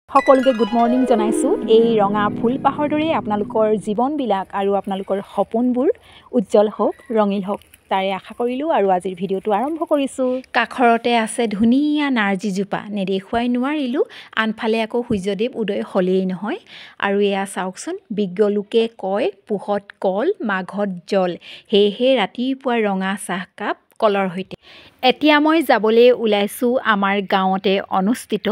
সকলোকে good morning জনাইছোঁ। এই ৰঙা ফুলপাহৰ দৰে আপোনালোকৰ জীৱনবিলাক আৰু আপোনালোকৰ সপোনবোৰ উজ্জ্বল হওক, ৰঙীল হওক, তাৰে আশা কৰিলোঁ আৰু আজিৰ ভিডিঅ'টো আৰম্ভ কৰিছোঁ। কাষৰতে আছে ধুনীয়া নাৰ্জীজোপা, নেদেখুৱাই নোৱাৰিলোঁ। আনফালে আকৌ সূৰ্যদেৱ উদয় হ'লেই নহয়। আৰু এয়া চাওকচোন, বিজ্ঞ লোকে কয় পুহত কল, মাঘত জল। সেয়েহে ৰাতিপুৱা ৰঙা চাহকাপ কলৰ সৈতে। এতিয়া মই যাবলৈ ওলাইছোঁ আমাৰ গাঁৱতে অনুষ্ঠিত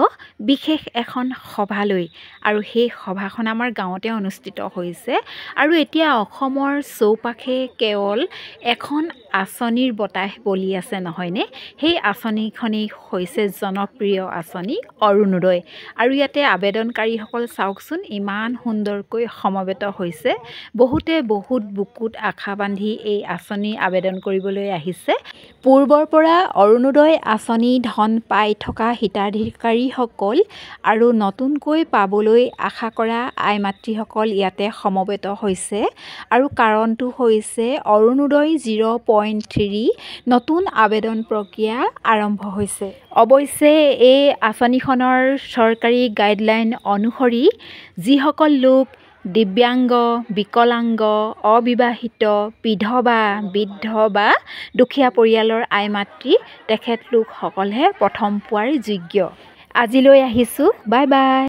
বিশেষ এখন সভালৈ, আৰু সেই সভাখন আমাৰ গাঁৱতে অনুষ্ঠিত হৈছে। আৰু এতিয়া অসমৰ চৌপাশে কেৱল এখন আঁচনিৰ বতাহ বলি আছে নহয়নে? সেই আঁচনিখনেই হৈছে জনপ্ৰিয় আঁচনি অৰুণোদয়। আৰু ইয়াতে আবেদনকাৰীসকল চাওকচোন, ইমান সুন্দৰকৈ সমবেত হৈছে। বহুতে বহুত বুকুত আশা বান্ধি এই আঁচনি আবেদন কৰিবলৈ আহিছে। পূৰ্বৰ পৰা অৰুণোদয় আঁচনি ধন পাই থকা হিতাধিকাৰীসকল আৰু নতুনকৈ পাবলৈ আশা কৰা আই মাতৃসকল ইয়াতে সমবেত হৈছে। আৰু কাৰণটো হৈছে অৰুণোদয় 0.3 নতুন আবেদন প্ৰক্ৰিয়া আৰম্ভ হৈছে। অৱশ্যে এই আঁচনিখনৰ চৰকাৰী গাইডলাইন অনুসৰি যিসকল লোক দিব্যাংগ, বিকলাংগ, অবিবাহিত, বিধৱা, বৃদ্ধ বা দুখীয়া পৰিয়ালৰ আই মাতৃ, তেখেতলোকসকলহে প্ৰথম পোৱাৰ যোগ্য। আজিলৈ আহিছোঁ, বাই বাই।